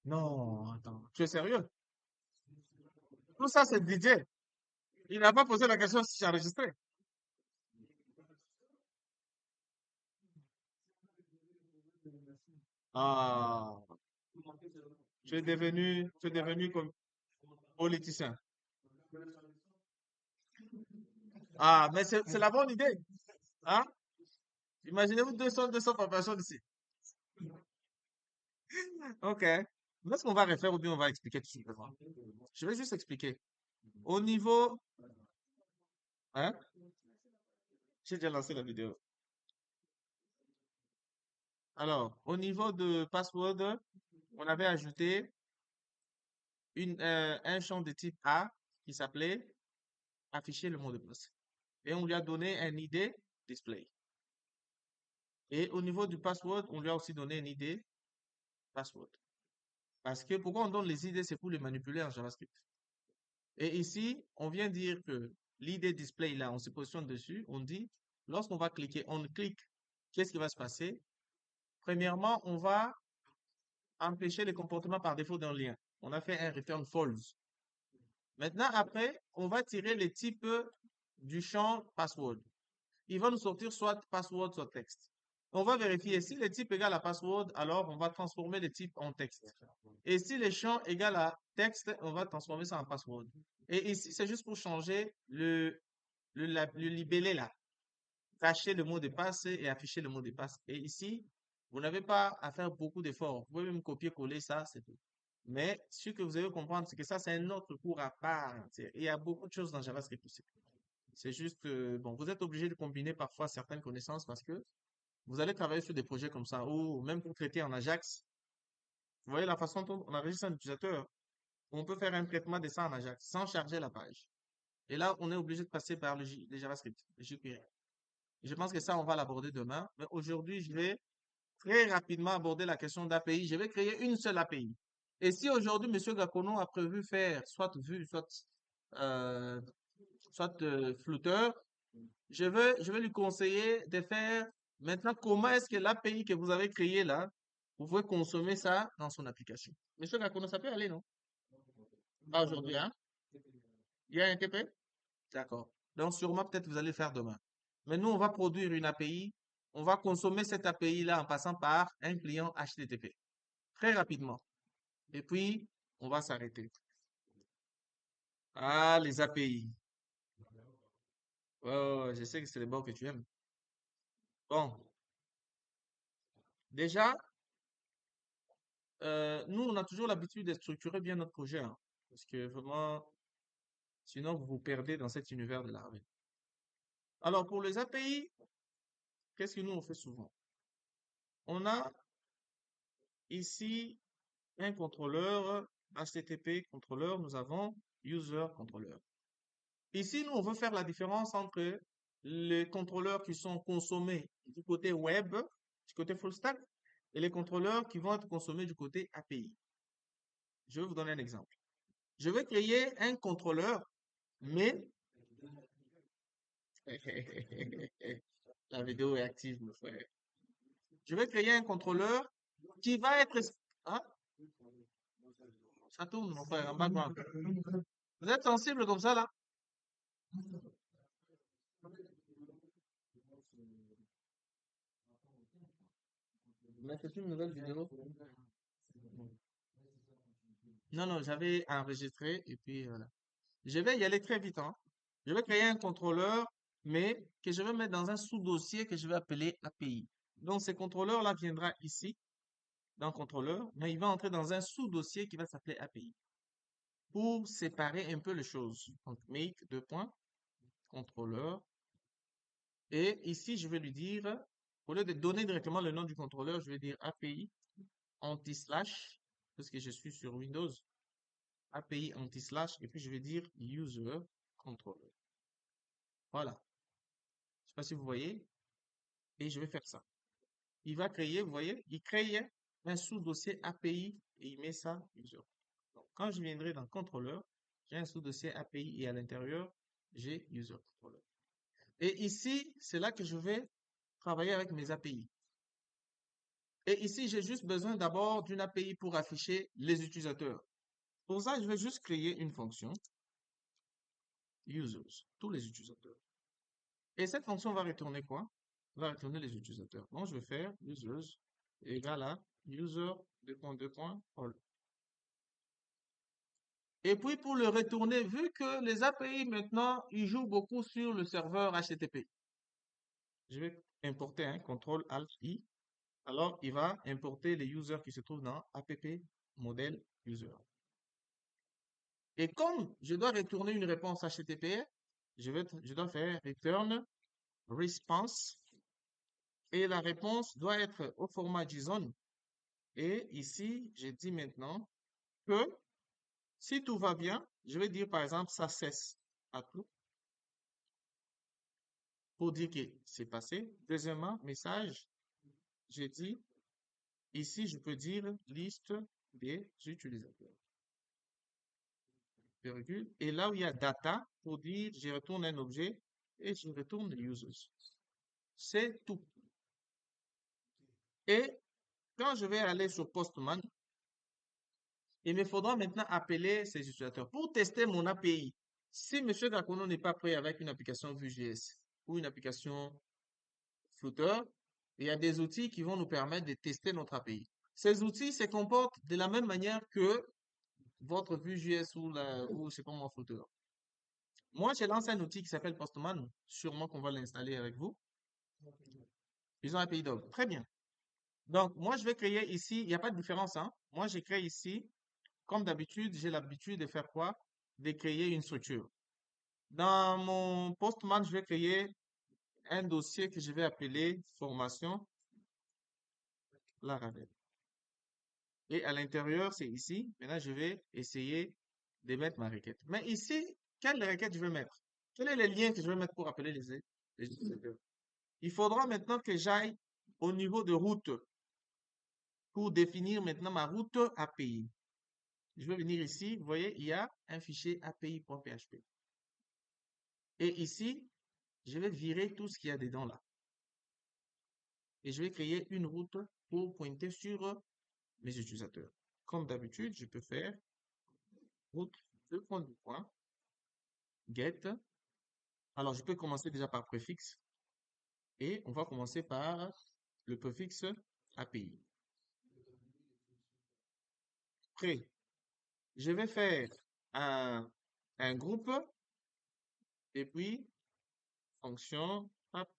Non, attends, tu es sérieux? Tout ça, c'est DJ. Il n'a pas posé la question si j'ai enregistré. Ah, tu es devenu comme politicien. Ah, mais c'est la bonne idée. Hein? Imaginez-vous 200 personnes ici. Ok. Est-ce qu'on va refaire ou bien on va expliquer tout simplement? Je vais juste expliquer. Au niveau, hein? J'ai déjà lancé la vidéo. Alors, au niveau de password, on avait ajouté un champ de type A qui s'appelait afficher le mot de passe. Et on lui a donné un ID display. Et au niveau du password, on lui a aussi donné un ID password. Parce que pourquoi on donne les ID, c'est pour les manipuler en JavaScript. Et ici, on vient dire que l'ID display, là, on se positionne dessus, on dit, lorsqu'on va cliquer, on clique, qu'est-ce qui va se passer? Premièrement, on va empêcher les comportements par défaut d'un lien. On a fait un return false. Maintenant, après, on va tirer les types du champ password. Il va nous sortir soit password, soit texte. On va vérifier si le type égale à password, alors on va transformer le type en texte. Et si le champ égale à texte, on va transformer ça en password. Et ici, c'est juste pour changer le libellé là. Cacher le mot de passe et afficher le mot de passe. Et ici, vous n'avez pas à faire beaucoup d'efforts. Vous pouvez même copier-coller ça, c'est tout. Mais ce que vous devez comprendre, c'est que ça, c'est un autre cours à part entière. Et il y a beaucoup de choses dans JavaScript aussi. C'est juste, bon, vous êtes obligé de combiner parfois certaines connaissances parce que vous allez travailler sur des projets comme ça, ou même pour traiter en Ajax. Vous voyez la façon dont on enregistre un utilisateur. On peut faire un traitement de ça en Ajax sans charger la page. Et là, on est obligé de passer par le JavaScript, le jQuery. Je pense que ça, on va l'aborder demain. Mais aujourd'hui, je vais très rapidement aborder la question d'API. Je vais créer une seule API. Et si aujourd'hui, Monsieur Gakono a prévu faire soit Vue, euh, soit Flutter, je vais lui conseiller de faire maintenant comment est-ce que l'API que vous avez créé là, vous pouvez consommer ça dans son application. Monsieur Gakono, ça peut aller, non? Pas aujourd'hui, hein? Il y a un TP? D'accord. Donc, sûrement, peut-être vous allez le faire demain. Mais nous, on va produire une API. On va consommer cette API-là en passant par un client HTTP. Très rapidement. Et puis, on va s'arrêter. Ah, les API. Ouais, ouais, ouais, je sais que c'est les bords que tu aimes. Bon, déjà, nous, on a toujours l'habitude de structurer bien notre projet, hein, parce que vraiment, sinon, vous vous perdez dans cet univers de l'armée. Alors, pour les API, qu'est-ce que nous, on fait souvent? On a ici un contrôleur HTTP contrôleur, nous avons user contrôleur. Ici, nous, on veut faire la différence entre les contrôleurs qui sont consommés du côté web, du côté full stack, et les contrôleurs qui vont être consommés du côté API. Je vais vous donner un exemple. Je vais créer un contrôleur, mais la vidéo est active, mon frère. Je vais créer un contrôleur qui va être... Hein? Ça tourne, mon frère, en background. Vous êtes sensible comme ça, là? Mais c'est une nouvelle vidéo. Non, non, j'avais enregistré et puis voilà. Je vais y aller très vite, hein. Je vais créer un contrôleur, mais que je vais mettre dans un sous-dossier que je vais appeler API. Donc, ce contrôleur-là viendra ici, dans contrôleur, mais il va entrer dans un sous-dossier qui va s'appeler API pour séparer un peu les choses. Donc, make, deux points, contrôleur. Et ici, je vais lui dire, au lieu de donner directement le nom du contrôleur, je vais dire API anti-slash, parce que je suis sur Windows, API anti-slash, et puis je vais dire user controller. Voilà. Je sais pas si vous voyez, et je vais faire ça. Il va créer, vous voyez, il crée un sous-dossier API et il met ça user. Donc, quand je viendrai dans contrôleur, j'ai un sous-dossier API et à l'intérieur, j'ai user controller. Et ici, c'est là que je vais travailler avec mes API. Et ici, j'ai juste besoin d'abord d'une API pour afficher les utilisateurs. Pour ça, je vais juste créer une fonction users, tous les utilisateurs. Et cette fonction va retourner quoi? Va retourner les utilisateurs. Donc, je vais faire users égale à user all. Et puis, pour le retourner, vu que les API maintenant, ils jouent beaucoup sur le serveur HTTP, je vais importer un contrôle Alt I. Alors, il va importer les users qui se trouvent dans app modèle user. Et comme je dois retourner une réponse HTTP, je dois faire return response et la réponse doit être au format JSON. Et ici, je dis maintenant que si tout va bien, je vais dire par exemple ça cesse à tout pour dire que c'est passé. Deuxièmement, message, je dis ici, je peux dire liste des utilisateurs. Virgule. Et là où il y a data, pour dire je retourne un objet et je retourne users. C'est tout. Et quand je vais aller sur Postman, il me faudra maintenant appeler ces utilisateurs pour tester mon API. Si M. Gakono n'est pas prêt avec une application Vue.js ou une application Flutter, il y a des outils qui vont nous permettre de tester notre API. Ces outils se comportent de la même manière que votre Vue.js ou je sais pas moi, Flutter. Moi, j'ai lancé un outil qui s'appelle Postman. Sûrement qu'on va l'installer avec vous. Ils ont un API Dog. Très bien. Donc, moi, je vais créer ici, il n'y a pas de différence, hein. Moi, j'ai créé ici, comme d'habitude, j'ai l'habitude de faire quoi? De créer une structure. Dans mon Postman, je vais créer un dossier que je vais appeler formation Laravel. Et à l'intérieur, c'est ici. Maintenant, je vais essayer de mettre ma requête. Mais ici, quelle requête je vais mettre? Quels sont les liens que je vais mettre pour appeler les utilisateurs? Il faudra maintenant que j'aille au niveau de route pour définir maintenant ma route API. Je vais venir ici, vous voyez, il y a un fichier API.php. Et ici, je vais virer tout ce qu'il y a dedans là. Et je vais créer une route pour pointer sur mes utilisateurs. Comme d'habitude, je peux faire route get. Alors, je peux commencer déjà par préfixe. Et on va commencer par le préfixe API. Après, je vais faire un groupe et puis fonction. Hop,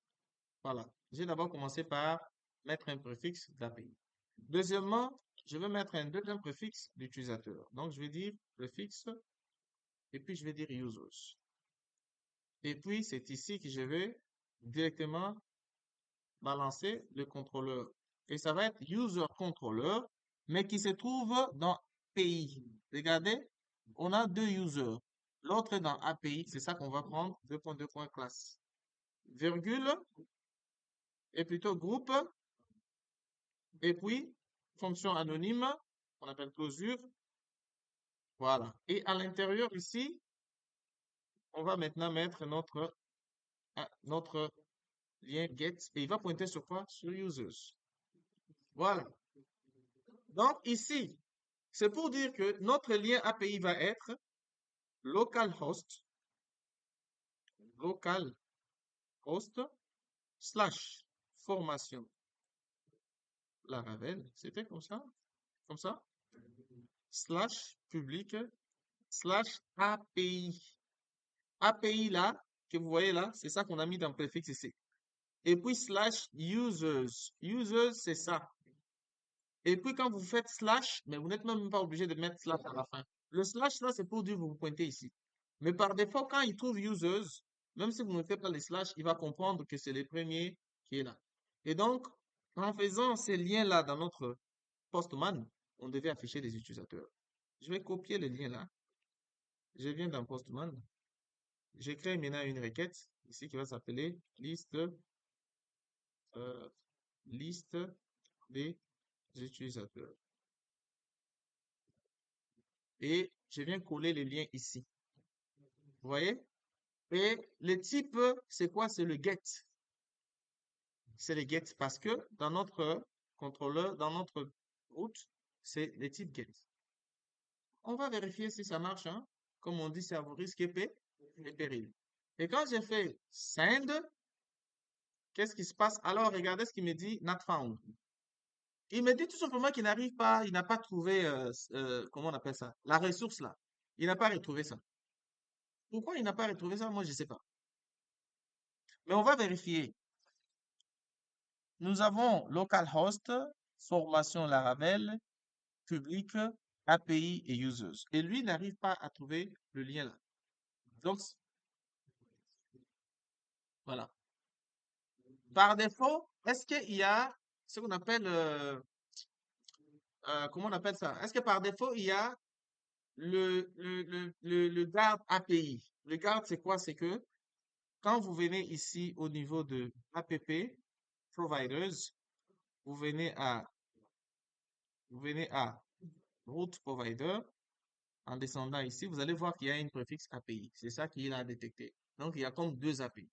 voilà. J'ai d'abord commencé par mettre un préfixe d'API. Deuxièmement, je vais mettre un deuxième préfixe d'utilisateur. Donc, je vais dire préfixe et puis je vais dire users. Et puis, c'est ici que je vais directement balancer le contrôleur. Et ça va être user controller, mais qui se trouve dans API. Regardez, on a deux users. L'autre est dans API, c'est ça qu'on va prendre, 2.2.classe. Virgule, et plutôt groupe, et puis fonction anonyme, qu'on appelle closure. Voilà. Et à l'intérieur ici, on va maintenant mettre notre lien get, et il va pointer sur quoi? Sur users. Voilà. Donc ici, c'est pour dire que notre lien API va être localhost slash formation Laravel. C'était comme ça, slash public slash API. API là, que vous voyez là, c'est ça qu'on a mis dans le préfixe ici. Et puis slash users. Users, c'est ça. Et puis quand vous faites slash, mais vous n'êtes même pas obligé de mettre slash à la fin. Le slash là, c'est pour dire vous vous pointez ici. Mais par défaut, quand il trouve users, même si vous ne faites pas les slash, il va comprendre que c'est le premier qui est là. Et donc, en faisant ces liens-là dans notre Postman, on devait afficher les utilisateurs. Je vais copier le lien là. Je viens dans Postman. Je crée maintenant une requête ici qui va s'appeler euh, liste des utilisateurs. Et je viens coller les liens ici. Vous voyez? Et le type, c'est quoi? C'est le get. C'est le get parce que dans notre contrôleur dans notre route, c'est les types get. On va vérifier si ça marche, hein. Comme on dit, c'est à vos risques et périls. Et quand j'ai fait send, qu'est-ce qui se passe? Alors, regardez ce qu'il me dit, not found. Il me dit tout simplement qu'il n'arrive pas, il n'a pas trouvé, comment on appelle ça? La ressource là. Il n'a pas retrouvé ça. Pourquoi il n'a pas retrouvé ça? Moi, je ne sais pas. Mais on va vérifier. Nous avons localhost, formation Laravel, public, API et users. Et lui n'arrive pas à trouver le lien là. Donc, voilà. Par défaut, est-ce qu'il y a ce qu'on appelle, comment on appelle ça? Est-ce que par défaut, il y a le guard API? Le guard, c'est quoi? C'est que quand vous venez ici au niveau de app providers, vous venez à root provider. En descendant ici, vous allez voir qu'il y a une préfixe API. C'est ça qu'il a détecté. Donc, il y a comme deux API.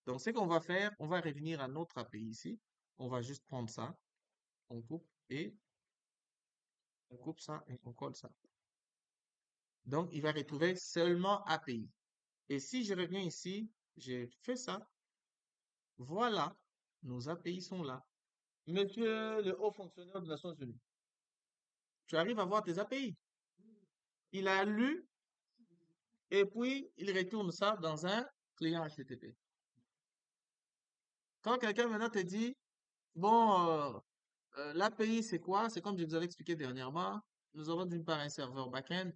Donc, ce qu'on va faire, on va revenir à notre API ici. On va juste prendre ça, on coupe et on coupe ça et on colle ça. Donc, il va retrouver seulement API. Et si je reviens ici, j'ai fait ça. Voilà, nos API sont là. Monsieur le haut fonctionnaire de Nations Unies, tu arrives à voir tes API. Il a lu et puis il retourne ça dans un client HTTP. Quand quelqu'un maintenant te dit, bon, l'API c'est quoi? C'est comme je vous avais expliqué dernièrement. Nous avons d'une part un serveur back-end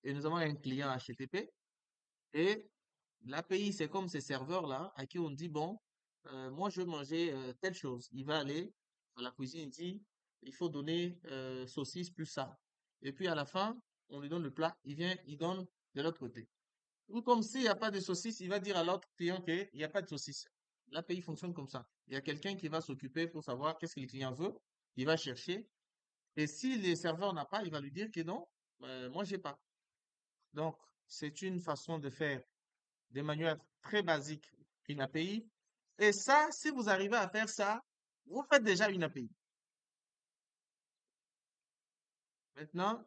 et nous avons un client HTTP. Et l'API, c'est comme ces serveurs-là à qui on dit, bon, moi je veux manger telle chose. Il va aller à la cuisine, il dit, il faut donner saucisse plus ça. Et puis à la fin, on lui donne le plat, il vient, il donne de l'autre côté. Ou comme s'il n'y a pas de saucisse, il va dire à l'autre client qu'il n'y a pas de saucisse. L'API fonctionne comme ça. Il y a quelqu'un qui va s'occuper pour savoir qu'est-ce que le client veut. Il va chercher. Et si le serveur n'a pas, il va lui dire que non, moi j'ai pas. Donc, c'est une façon de faire de manière très basique une API. Et ça, si vous arrivez à faire ça, vous faites déjà une API. Maintenant,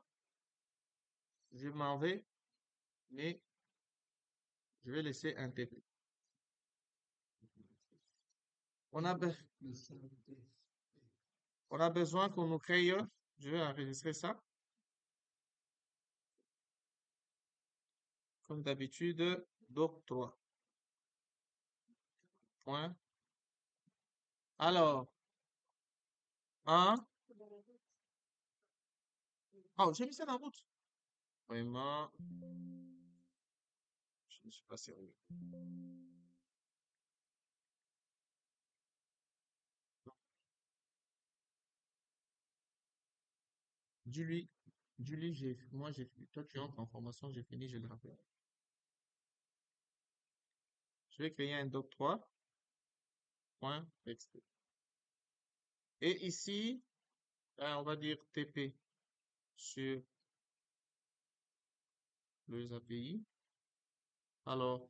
je m'en vais, mais je vais laisser un TP. On a, on a besoin qu'on nous crée, je vais enregistrer ça, comme d'habitude, doc3. Point. Alors, hein? Oh, j'ai mis ça dans la route. Vraiment, je ne suis pas sérieux. Dis-lui, dis-lui, moi, toi, tu entres en formation, j'ai fini, je le rappelle. Je vais créer un doc3. Point texte. Et ici, on va dire TP sur les API. Alors,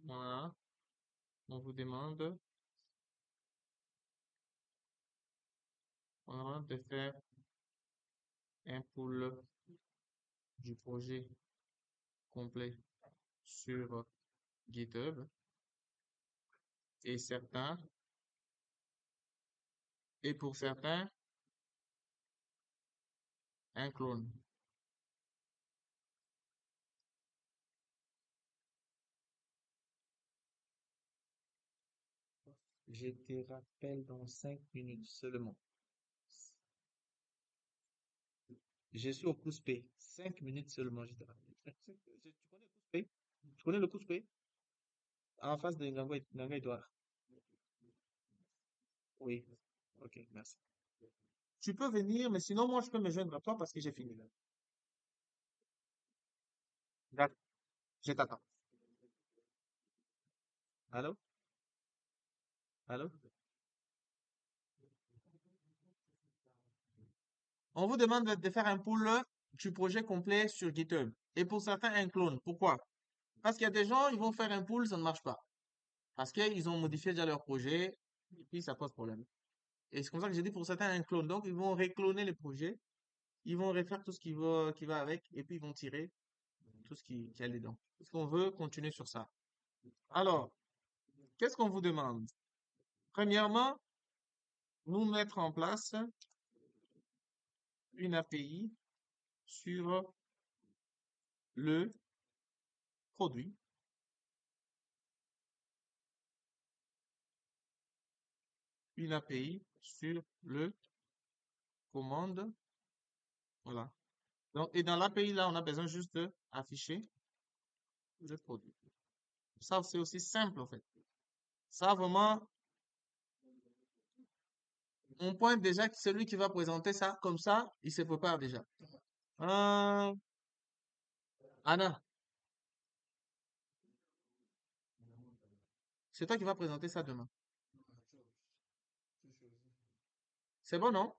voilà, on demande de faire un pull du projet complet sur GitHub et pour certains, un clone. Je te rappelle dans 5 minutes seulement. Je suis au pouce P. 5 minutes seulement, je te rappelle. Tu connais le pouce P? Tu connais le pouce P? En face de Nganga Edouard. Oui. Ok, merci. Tu peux venir, mais sinon, moi, je peux me joindre à toi parce que j'ai fini là. D'accord, je t'attends. Allô? Allô? On vous demande de faire un pull du projet complet sur GitHub. Et pour certains, un clone. Pourquoi? Parce qu'il y a des gens, ils vont faire un pull, ça ne marche pas. Parce qu'ils ont modifié déjà leur projet, et puis ça pose problème. Et c'est comme ça que j'ai dit pour certains un clone. Donc, ils vont récloner les projets, ils vont refaire tout ce qui va avec, et puis ils vont tirer tout ce qui est dedans. Parce qu'on veut continuer sur ça. Alors, qu'est-ce qu'on vous demande? Premièrement, nous mettre en place une API sur le produit, une API sur le commande, voilà. Donc, et dans l'API là, on a besoin juste d'afficher le produit. Ça, c'est aussi simple en fait. Ça, vraiment, on pointe déjà que celui qui va présenter ça, comme ça, il se prépare déjà. Euh, Anna, c'est toi qui vas présenter ça demain. C'est bon, non?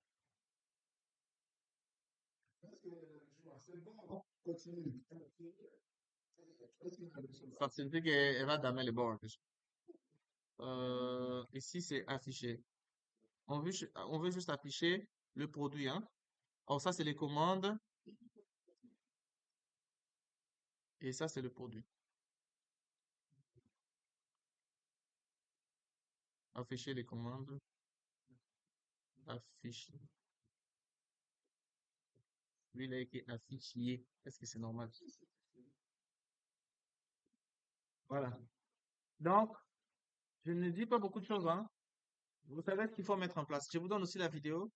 Facilité qu'elle va damer les bords. Ici, c'est affiché. On veut juste afficher le produit, hein. Alors, ça, c'est les commandes. Et ça, c'est le produit. Afficher les commandes. Afficher. Lui, il a écrit affichier. Est-ce que c'est normal? Voilà. Donc, je ne dis pas beaucoup de choses, hein. Vous savez ce qu'il faut mettre en place. Je vous donne aussi la vidéo.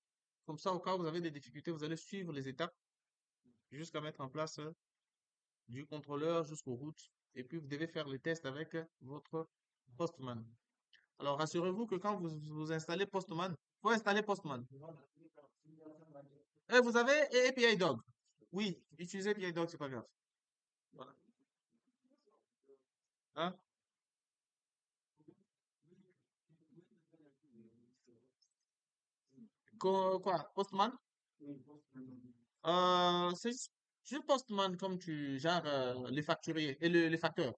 Comme ça, au cas où vous avez des difficultés, vous allez suivre les étapes jusqu'à mettre en place du contrôleur jusqu'aux routes. Et puis, vous devez faire les tests avec votre Postman. Alors, rassurez-vous que quand vous installez Postman, faut installer Postman. Et vous avez API Dog. Oui, utilisez API Dog, c'est pas grave. Voilà. Hein? Quoi? Postman? C'est juste Postman comme tu genre les facturiers et les facteurs.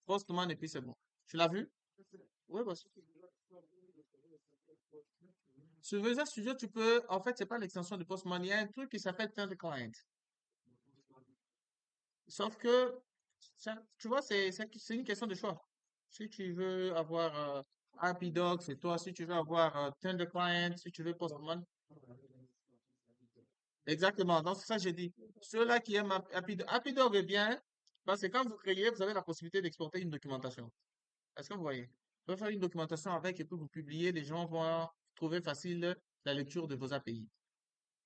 Postman et puis c'est bon. Tu l'as vu? Oui, parce que sur Visual Studio, tu peux, en fait, c'est pas l'extension de Postman. Il y a un truc qui s'appelle Tend Client. Sauf que, tu vois, c'est une question de choix. Si tu veux avoir Happy Dog, c'est toi. Si tu veux avoir Tender Client, si tu veux Postman. Exactement. Donc, c'est ça que j'ai dit. Ceux-là qui aiment Happy Dog est bien parce que quand vous créez, vous avez la possibilité d'exporter une documentation. Est-ce que vous voyez? Vous pouvez faire une documentation avec et puis vous publier. Les gens vont trouver facile la lecture de vos API.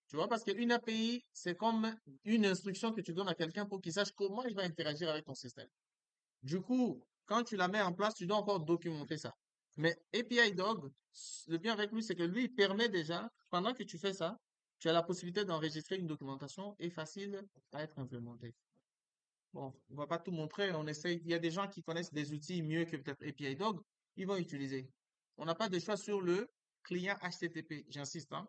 Tu vois, parce qu'une API, c'est comme une instruction que tu donnes à quelqu'un pour qu'il sache comment il va interagir avec ton système. Du coup, quand tu la mets en place, tu dois encore documenter ça. Mais API Dog, le bien avec lui, c'est que lui, il permet déjà, pendant que tu fais ça, tu as la possibilité d'enregistrer une documentation et facile à être implémentée. Bon, on va pas tout montrer, on essaye. Il y a des gens qui connaissent des outils mieux que peut-être API Dog, ils vont utiliser. On n'a pas de choix sur le client HTTP, j'insiste, hein.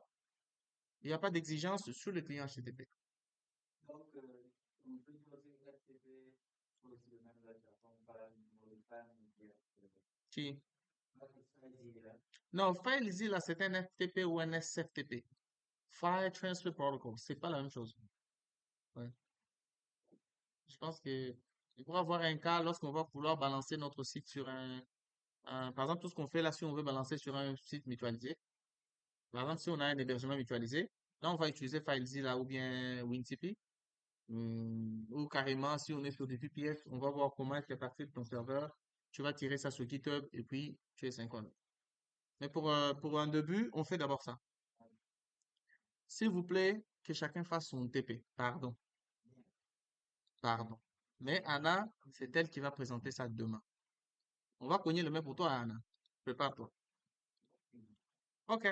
Il n'y a pas d'exigence sur le client HTTP. Qui? Non, FileZilla, c'est un FTP ou un SFTP. File Transfer Protocol, c'est pas la même chose. Ouais. Je pense que il pourra avoir un cas lorsqu'on va vouloir balancer notre site sur par exemple, tout ce qu'on fait là, si on veut balancer sur un site mutualisé, par exemple, si on a un hébergement mutualisé, là, on va utiliser FileZilla ou bien WinTP, ou carrément, si on est sur des VPS, on va voir comment est parti de ton serveur, tu vas tirer ça sur GitHub et puis tu es synchrone. Mais pour un début, on fait d'abord ça. S'il vous plaît, que chacun fasse son TP. Pardon, pardon. Mais Anna, c'est elle qui va présenter ça demain. On va cogner le mail pour toi, Anna. Prépare-toi. OK.